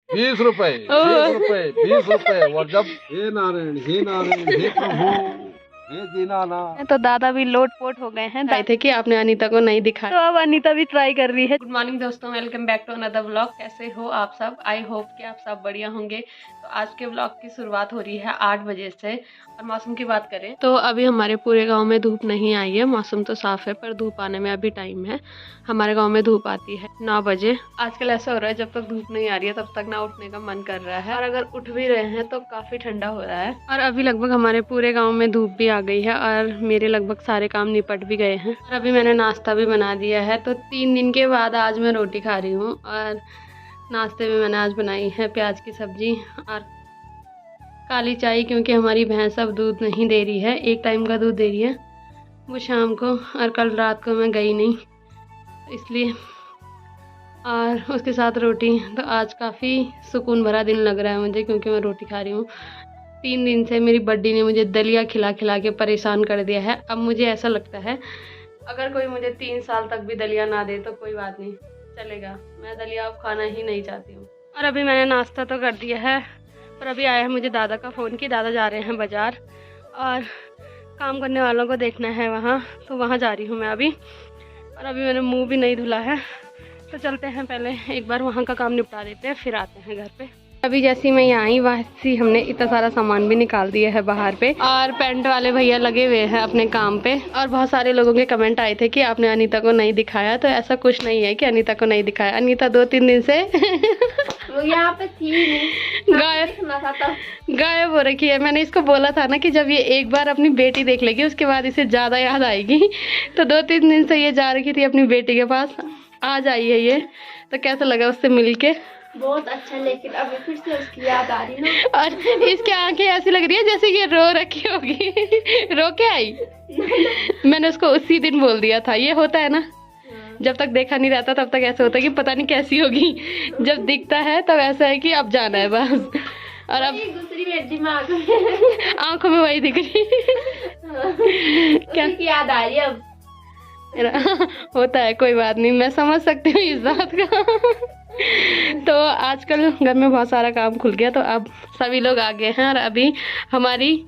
20 रुपए 20 रुपए और जब हे नारायण हे प्रभु हे दीनानाथ। तो दादा भी लोट पोट हो गए हैं, दाई थे कि आपने अनीता को नहीं दिखाया, तो अब अनीता भी ट्राई कर रही है। गुड मॉर्निंग दोस्तों, welcome back to another vlog. कैसे हो आप सब? आई होप कि आप सब बढ़िया होंगे। तो आज के व्लॉग की शुरुआत हो रही है 8 बजे से। और मौसम की बात करें तो अभी हमारे पूरे गांव में धूप नहीं आई है, मौसम तो साफ है पर धूप आने में अभी टाइम है। हमारे गांव में धूप आती है 9 बजे। आजकल ऐसा हो रहा है जब तक धूप नहीं आ रही है तब तक ना उठने का मन कर रहा है, और अगर उठ भी रहे हैं तो काफी ठंडा हो रहा है। और अभी लगभग हमारे पूरे गाँव में धूप भी आ गई है और मेरे लगभग सारे काम निपट भी गए हैं। और अभी मैंने नाश्ता भी बना दिया है। तो 3 दिन के बाद आज मैं रोटी खा रही हूँ और नाश्ते में मैंने आज बनाई है प्याज की सब्जी और काली चाय, क्योंकि हमारी भैंस अब दूध नहीं दे रही है, एक टाइम का दूध दे रही है वो शाम को, और कल रात को मैं गई नहीं इसलिए, और उसके साथ रोटी। तो आज काफ़ी सुकून भरा दिन लग रहा है मुझे क्योंकि मैं रोटी खा रही हूँ। 3 दिन से मेरी बड्डी ने मुझे दलिया खिला खिला के परेशान कर दिया है। अब मुझे ऐसा लगता है अगर कोई मुझे 3 साल तक भी दलिया ना दे तो कोई बात नहीं, चलेगा, मैं दलिया अब खाना ही नहीं चाहती हूँ। और अभी मैंने नाश्ता तो कर दिया है, पर अभी आया है मुझे दादा का फ़ोन कि दादा जा रहे हैं बाज़ार और काम करने वालों को देखना है वहाँ, तो वहाँ जा रही हूँ मैं अभी। और अभी मैंने मुँह भी नहीं धुला है, तो चलते हैं पहले एक बार वहाँ का काम निपटा देते हैं फिर आते हैं घर पे। अभी जैसी मैं यहाँ आई वैसी हमने इतना सारा सामान भी निकाल दिया है बाहर पे, और पेंट वाले भैया लगे हुए हैं अपने काम पे। और बहुत सारे लोगों के कमेंट आए थे कि आपने अनीता को नहीं दिखाया, तो ऐसा कुछ नहीं है कि अनीता को नहीं दिखाया। अनीता 2-3 दिन से वो यहाँ पे थी गायब हो रखी है। मैंने इसको बोला था ना कि जब ये एक बार अपनी बेटी देख लेगी उसके बाद इसे ज़्यादा याद आएगी, तो 2-3 दिन से ये जा रखी थी अपनी बेटी के पास, आज आई है ये। तो कैसा लगा उससे मिल के? बहुत अच्छा, लेकिन अभी फिर से उसकी याद आ रही है ना। और इसकी आंखें ऐसी लग रही है जैसे ये रो रखी होगी। रो के आई। मैंने उसको उसी दिन बोल दिया था, ये होता है ना, जब तक देखा नहीं रहता तब तक ऐसा होता है कि पता नहीं कैसी होगी, जब दिखता है तब ऐसा है कि अब जाना है बस। और अब दूसरी मेरे दिमाग में आंखों में वही दिख रही क्या याद आ रही है अब। होता है, कोई बात नहीं, मैं समझ सकती हूँ इस बात का। तो आजकल घर में बहुत सारा काम खुल गया, तो अब सभी लोग आ गए हैं। और अभी हमारी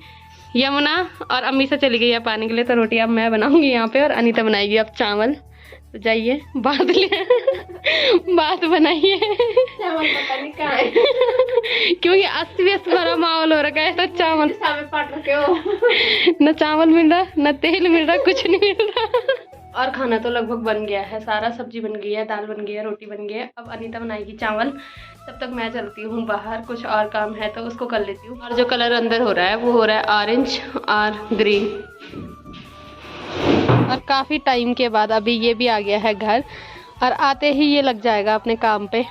यमुना और अम्मी से चली गई है पानी के लिए, तो रोटी अब मैं बनाऊंगी यहाँ पे और अनीता बनाएगी अब चावल। तो जाइए बात बनाइए क्योंकि अस्त-व्यस्त भरा माहौल हो रखा है। तो चावल पट रखे हो न चावल मिल रहा न तेल मिल रहा, कुछ नहीं मिल रहा। और खाना तो लगभग बन गया है सारा, सब्जी बन गई है, दाल बन गई है, रोटी बन गई है। अब अनीता बनाएगी चावल, तब तक मैं चलती हूँ बाहर, कुछ और काम है तो उसको कर लेती हूँ। और जो कलर अंदर हो रहा है वो हो रहा है ऑरेंज और ग्रीन। और काफ़ी टाइम के बाद अभी ये भी आ गया है घर, और आते ही ये लग जाएगा अपने काम पे,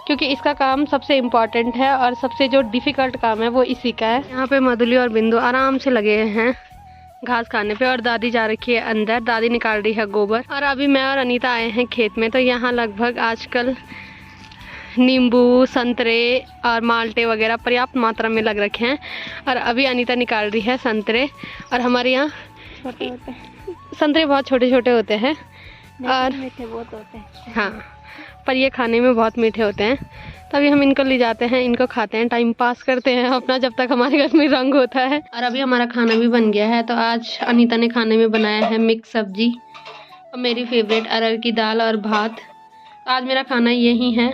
क्योंकि इसका काम सबसे इम्पॉर्टेंट है और सबसे जो डिफ़िकल्ट काम है वो इसी का है। यहाँ पे मधुली और बिंदु आराम से लगे हैं घास खाने पे, और दादी जा रखी है अंदर, दादी निकाल रही है गोबर। और अभी मैं और अनीता आए हैं खेत में, तो यहाँ लगभग आजकल नींबू, संतरे और माल्टे वगैरह पर्याप्त मात्रा में लग रखे हैं। और अभी अनीता निकाल रही है संतरे, और हमारे यहाँ संतरे बहुत छोटे छोटे होते हैं और मीठे बहुत होते हैं। हाँ, पर ये खाने में बहुत मीठे होते हैं। तभी हम इनको ले जाते हैं, इनको खाते हैं, टाइम पास करते हैं अपना जब तक हमारे घर में रंग होता है। और अभी हमारा खाना भी बन गया है। तो आज अनीता ने खाने में बनाया है मिक्स सब्जी और मेरी फेवरेट अरहर की दाल और भात। तो आज मेरा खाना यही है।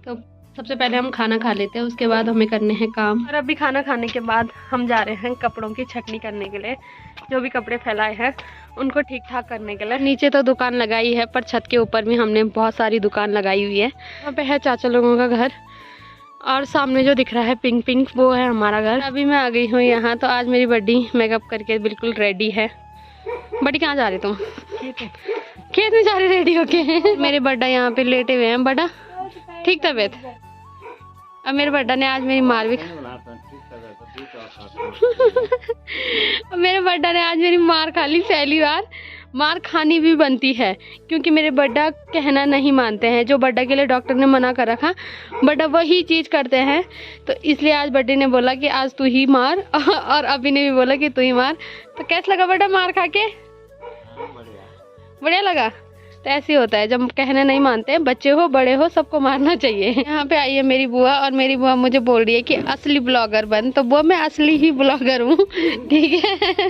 तो सबसे पहले हम खाना खा लेते हैं, उसके बाद हमें करने हैं काम। और अभी खाना खाने के बाद हम जा रहे हैं कपड़ों की छटनी करने के लिए, जो भी कपड़े फैलाए हैं उनको ठीक ठाक करने के लिए। नीचे तो दुकान लगाई है, पर छत के ऊपर भी हमने बहुत सारी दुकान लगाई हुई है। वहाँ पे है चाचा लोगों का घर, और सामने जो दिख रहा है पिंक पिंक वो है हमारा घर। अभी मैं आ गई हूँ यहाँ। तो आज मेरी बड्डी मेकअप करके बिल्कुल रेडी है। बड्डी कहाँ जा रही तुम? खेत में जा रही रेडी होके। मेरे बड्डा यहाँ पे लेटे हुए हैं। बड्डा ठीक तबीयत? अब मेरे बड्डा ने आज मेरी मार भी मेरे बड्डा ने आज मेरी मार खा ली पहली बार। मार खानी भी बनती है, क्योंकि मेरे बड्डा कहना नहीं मानते हैं। जो बड्डा के लिए डॉक्टर ने मना कर रखा, बड्डा वही चीज़ करते हैं। तो इसलिए आज बड्डे ने बोला कि आज तू ही मार, और अभी ने भी बोला कि तू ही मार। तो कैसा लगा बड्डा मार खा के? बढ़िया लगा। तो ऐसे होता है जब कहने नहीं मानते, बच्चे हो बड़े हो सबको मारना चाहिए। यहाँ पे आई है मेरी बुआ और मेरी बुआ मुझे बोल रही है कि असली ब्लॉगर बन। तो बुआ मैं असली ही ब्लॉगर हूँ, ठीक है।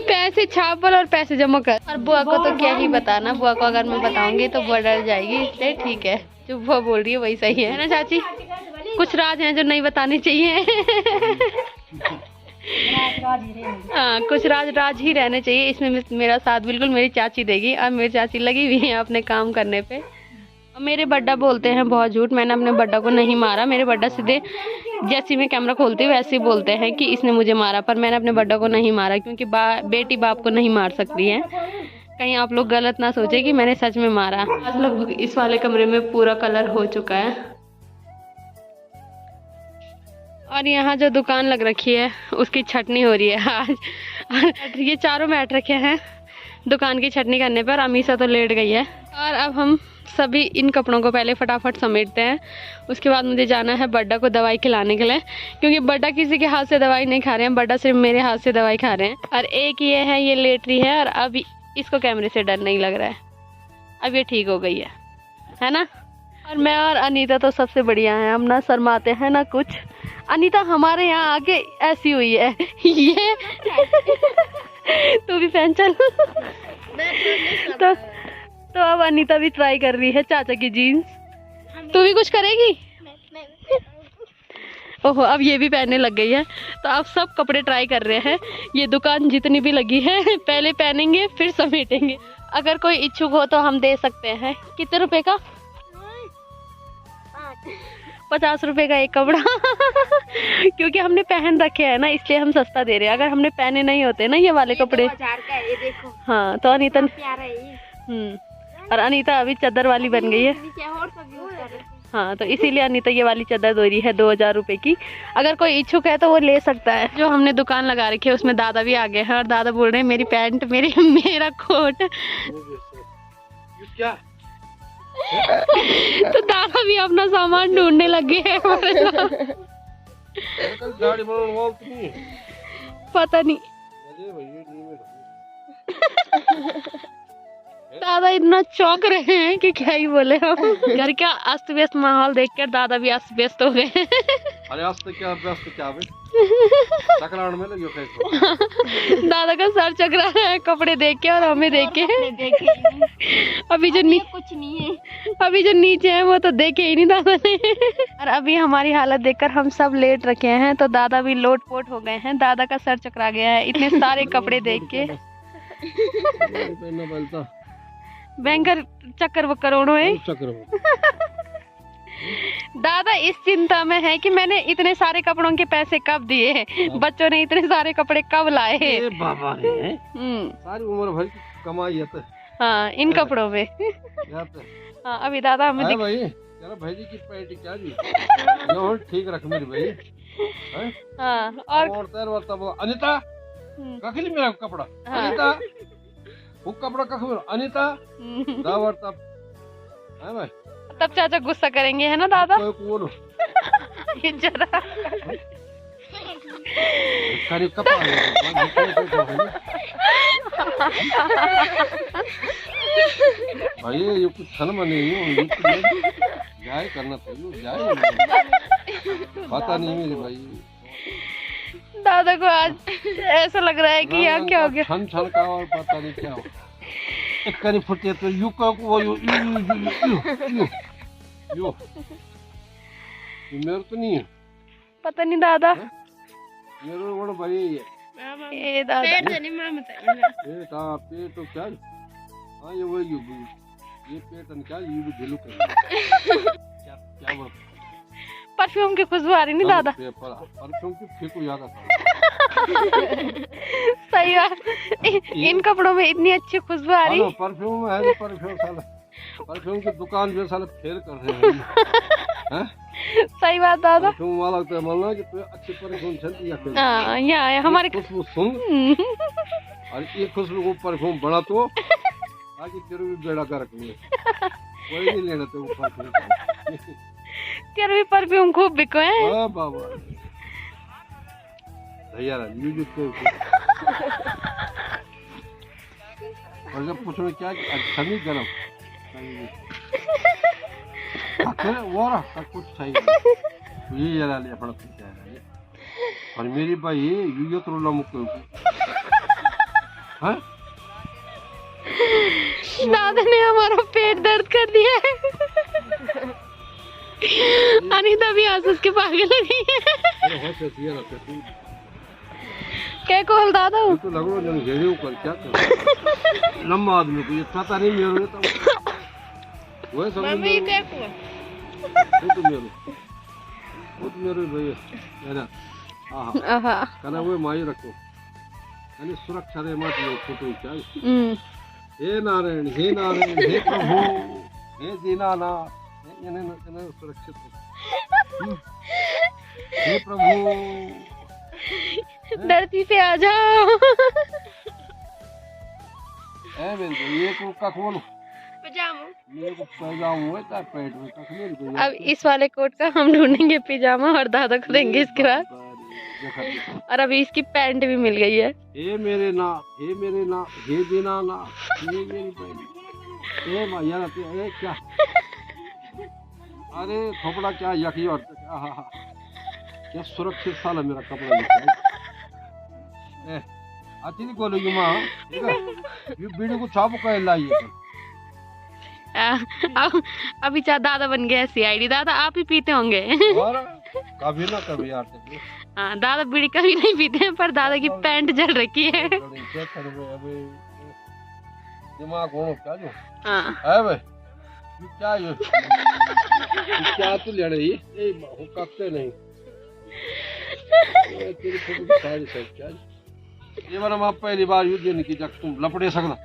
पैसे छापल और पैसे जमा कर। और बुआ को तो क्या ही बताना, बुआ को अगर मैं बताऊंगी तो बुआ डर जाएगी, इसलिए ठीक है जो बुआ बोल रही है वही सही है ना चाची। कुछ राज हैं जो नहीं बताने चाहिए। हाँ, कुछ राज ही रहने चाहिए। इसमें मेरा साथ बिल्कुल मेरी चाची देगी और मेरी चाची लगी हुई है अपने काम करने पे। और मेरे बड्डा बोलते हैं बहुत झूठ, मैंने अपने बड्डा को नहीं मारा। मेरे बड्डा सीधे जैसे मैं कैमरा खोलती हूँ वैसे ही बोलते हैं कि इसने मुझे मारा, पर मैंने अपने बड्डा को नहीं मारा क्योंकि बेटी बाप को नहीं मार सकती है। कहीं आप लोग गलत ना सोचे कि मैंने सच में मारा। आज लगभग इस वाले कमरे में पूरा कलर हो चुका है। और यहाँ जो दुकान लग रखी है उसकी छटनी हो रही है आज। ये चारों बैठ रखे हैं दुकान की छटनी करने पर। अमीषा तो लेट गई है। और अब हम सभी इन कपड़ों को पहले फटाफट समेटते हैं। उसके बाद मुझे जाना है बड्डा को दवाई खिलाने के लिए, क्योंकि बड्डा किसी के हाथ से दवाई नहीं खा रहे हैं, बड्डा सिर्फ मेरे हाथ से दवाई खा रहे हैं। और एक ये है, ये लेट रही है और अब इसको कैमरे से डर नहीं लग रहा है। अब ये ठीक हो गई है ना। और मैं और अनीता तो सबसे बढ़िया है, हम ना शर्माते हैं ना कुछ। अनीता हमारे यहाँ आके ऐसी हुई है ये तू भी पहन चल। तो अब अनीता भी ट्राई कर रही है चाचा की जीन्स। तू भी कुछ करेगी? ओहो, अब ये भी पहनने लग गई है। तो अब सब कपड़े ट्राई कर रहे हैं। ये दुकान जितनी भी लगी है पहले पहनेंगे फिर समेटेंगे। अगर कोई इच्छुक हो तो हम दे सकते हैं। कितने रुपए का? 50 रुपए का एक कपड़ा। क्योंकि हमने पहन रखे हैं ना, इसलिए हम सस्ता दे रहे हैं। अगर हमने पहने नहीं होते ना ये वाले कपड़े, 2000 का है, ये देखो। हाँ तो अनीता प्यारा है ये। और अनीता अभी चादर वाली बन गई है। हाँ, तो इसीलिए अनीता ये वाली चादर दे रही है 2000 रुपए की। अगर कोई इच्छुक है तो वो ले सकता है। जो हमने दुकान लगा रखी है उसमें दादा भी आ गए हैं और दादा बोल रहे हैं मेरी पैंट, मेरा कोट। क्या? तो दादा भी अपना सामान ढूंढने लगे हैं। पता नहीं दादा इतना चौंक रहे हैं कि क्या ही बोले हम। घर का अस्त व्यस्त माहौल देखकर दादा भी अस्त व्यस्त हो गए। अरे अस्त क्या व्यस्त क्या चकरान में लगे कैसे? दादा का सर चकरा रहा है कपड़े देख के और हमें देख के। अभी जो कुछ नहीं है, अभी जो नीचे है वो तो देखे ही नहीं दादा ने। और अभी हमारी हालत देखकर हम सब लेट रखे हैं, तो दादा भी लोट पोट हो गए हैं। दादा का सर चकरा गया है इतने सारे कपड़े देख के। भयंकर चक्कर वक्कर उड़ो है। दादा इस चिंता में है कि मैंने इतने सारे कपड़ों के पैसे कब दिए, बच्चों ने इतने सारे कपड़े कब लाए। बाबा रे, सारी उम्र भर की कमाई है तो। हाँ, इन कपड़ों में। हाँ, अभी दादा हमें भाई यार भाई जी की पैंट क्या जी नो ठीक रख मेरी भाई। हाँ, और अनीता कखली मेरा कपड़ा। अनीता वो कपड़ा कख मेरा। अनीता दावर तब है भाई, तब चाचा गुस्सा करेंगे है ना दादा। ये जरा भाई ये कुछ छल नहीं जाए करना चाहिए जाए पता नहीं मेरे भाई। दादा को आज ऐसा लग रहा है कि यार क्या हो गया। छन छन का और पता नहीं क्या हो। एक करी फुटे तो यू का वो यू मेरे तो नहीं है, पता नहीं दादा। मेरे बड़ा भाई है ये दादा पेट तो क्या। हाँ ये वही ये पेट क्या ये भी दिलू क्या बोल। परफ्यूम की खुशबू आ रही नहीं दादा। परफ्यूम की फेंकू याद सही बात, इन कपड़ों में इतनी अच्छी खुशबू आ रही। परफ्यूम है, परफ्यूम साला परफ्यूम की दुकान जो साला फेल कर रहे हैं। सही बात दादा। परफ्यूम वाला तो मानना कि तो अच्छी परफ्यूम चलती है। हाँ, यहाँ हमारे खुशबू सुन और ये खुशबू को परफ्यूम बना तो ताकि तेरे भी बेड़ा गर्क हुए कोई नहीं लेना तो परफ्यूम। तेरे भी परफ्यूम खूब बिको है। हां बाबा भैया म्यूजिक तो और जब पूछो क्या अच्छा नहीं गरम वो रहा कुछ सही ये जरा ले अपना क्या है और मेरी भाई ये तो रोला मुक्के हैं दादा ने हमारा पेट दर्द कर दिया है। अनीता भी आंसू के पागल लगी है। अरे हो कैसी ना कैसी क्या कहल दादा तो लग रहा जन घेरे ऊपर क्या कर लंबा आदमी को ये पता नहीं मेरे तो वो सब मम्मी क्या हुआ वो तो मेरे भैया मेरा हां कहना वो माई रखो यानी सुरक्षा रे मत लो फोटो क्या हे नारायण हे प्रभु हे दीनानाथ यानी सुरक्षित हे प्रभु धरती पे आ जाओ। ए मेरे को ये को का खोलो पजामा मेरे को पैजामा है ता पेट में तक मेरे को अब इस वाले कोट का हम ढूंढेंगे पिजामा और दादा को देंगे इसके बाद। और अभी इसकी पैंट भी मिल गई है। हे मेरे नाथ हे दीनानाथ ये मेरी बहन हे भैया ये क्या अरे थोपड़ा क्या यकी और क्या सुरक्षित साला मेरा कपड़ा ए अच्छी नहीं बोलेगी माँ ये बीड़ी को छापो कह लाइए अभी चाह दादा बन गया सीआईडी। दादा आप ही पीते होंगे और कभी ना कभी यार हाँ दादा बीड़ी कभी नहीं पीते हैं पर दादा की पैंट जल रखी है। दिमाग होना क्या जो हाँ है भाई क्या ये क्या तो ले रही है हो ककते नहीं ये तेरी फोटो सारी सब क्या ये बार हम पहली बार यूज नहीं की जब तुम लपड़े सकना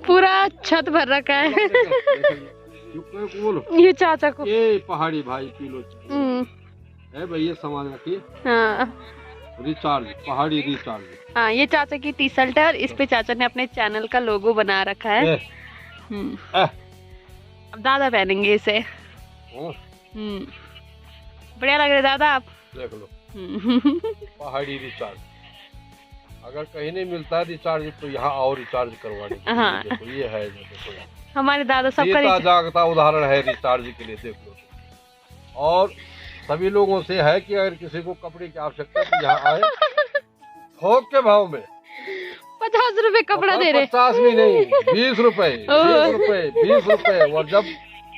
पूरा छत भर रखा है। ये चाचा को ये पहाड़ी भाई किलो है भाई ये सामान रखिए। हाँ रिचार्ज पहाड़ी रिचार्ज हाँ ये चाचा की टी शर्ट है और इस पे चाचा ने अपने चैनल का लोगो बना रखा है। अब दादा पहनेंगे इसे। बढ़िया लग रहे दादा आप देख लो पहाड़ी रिचार्ज अगर कहीं नहीं मिलता है रिचार्ज तो यहाँ और रिचार्ज करवाने के लिए देखो ये है देखो हमारे दादा सबका जागता उदाहरण है रिचार्ज के लिए देख लो। और सभी लोगों से है कि अगर किसी को कपड़े की आवश्यकता है तो यहाँ आए थोक के भाव में 50 रुपए कपड़ा दे रहे 50 भी नहीं 20 रुपए 20 रुपए और जब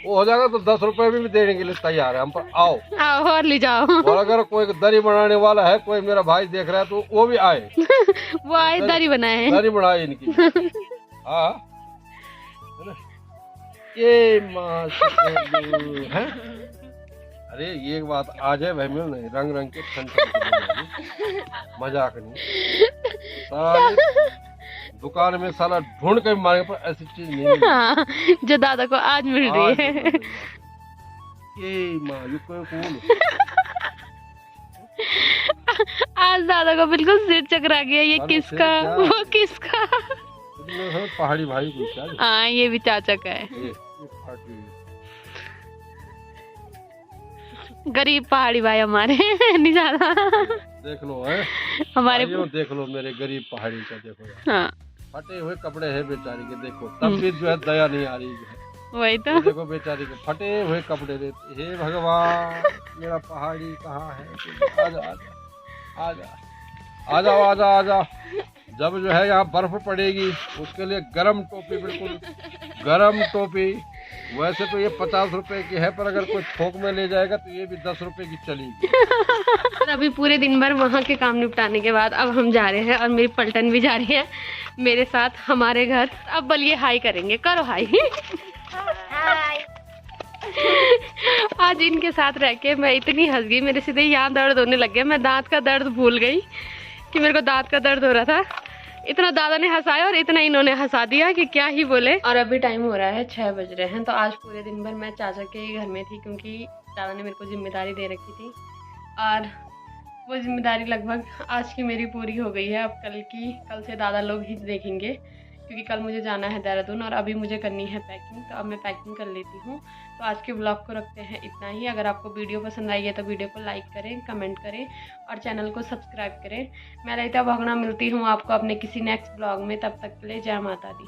वो हो जाएगा तो 10 रुपए भी देने के लिए तैयार है हम पर आओ और ले जाओ। और अगर कोई दरी बनाने वाला है कोई मेरा भाई देख रहा है तो वो भी आए वो आए दरी बनाए दरी बनाए इनकी हाँ ये है अरे ये बात आ जाए भाई मिल नहीं रंग रंग के ठंड मजाक नहीं साले दुकान में साला ढूंढ के मारेंगे पर ऐसी चीज नहीं हाँ, जो दादा को आज मिल रही है। ये माँ ये कौन आज दादा को बिल्कुल सिर चकरा गया ये किसका वो किसका पहाड़ी भाई को क्या हाँ ये भी चाचा का है गरीब पहाड़ी भाई हमारे नहीं ज्यादा देख लो है हमारे देख लो मेरे गरीब पहाड़ी का देखो हाँ फटे हुए कपड़े हैं बेचारी के देखो तब भी जो है दया नहीं आ रही है वही तो देखो बेचारी के फटे हुए कपड़े देते हे भगवान मेरा पहाड़ी कहाँ है आजा जब जो है यहाँ बर्फ पड़ेगी उसके लिए गरम टोपी बिल्कुल गरम टोपी वैसे तो ये 50 रुपए की है पर अगर कोई थोक में ले जाएगा तो ये भी 10 रुपए की चलेगी। अभी पूरे दिन भर वहाँ के काम निपटाने के बाद अब हम जा रहे हैं और मेरी पलटन भी जा रही है मेरे साथ हमारे घर। अब बोलिए हाई करेंगे करो हाई आज इनके साथ रह के मैं इतनी हंस गई मेरे सीधे यहाँ दर्द होने लग गया। मैं दांत का दर्द भूल गई कि मेरे को दांत का दर्द हो रहा था। इतना दादा ने हंसाया और इतना इन्होंने हंसा दिया कि क्या ही बोले। और अभी टाइम हो रहा है 6 बज रहे हैं। तो आज पूरे दिन भर मैं चाचा के घर में थी क्योंकि दादा ने मेरे को जिम्मेदारी दे रखी थी और वो जिम्मेदारी लगभग आज की मेरी पूरी हो गई है। अब कल से दादा लोग ही देखेंगे क्योंकि कल मुझे जाना है देहरादून और अभी मुझे करनी है पैकिंग। तो अब मैं पैकिंग कर लेती हूँ। तो आज के ब्लॉग को रखते हैं इतना ही। अगर आपको वीडियो पसंद आई है तो वीडियो को लाइक करें, कमेंट करें और चैनल को सब्सक्राइब करें। मैं ललिता भागना मिलती हूँ आपको अपने किसी नेक्स्ट ब्लॉग में। तब तक के लिए जय माता दी।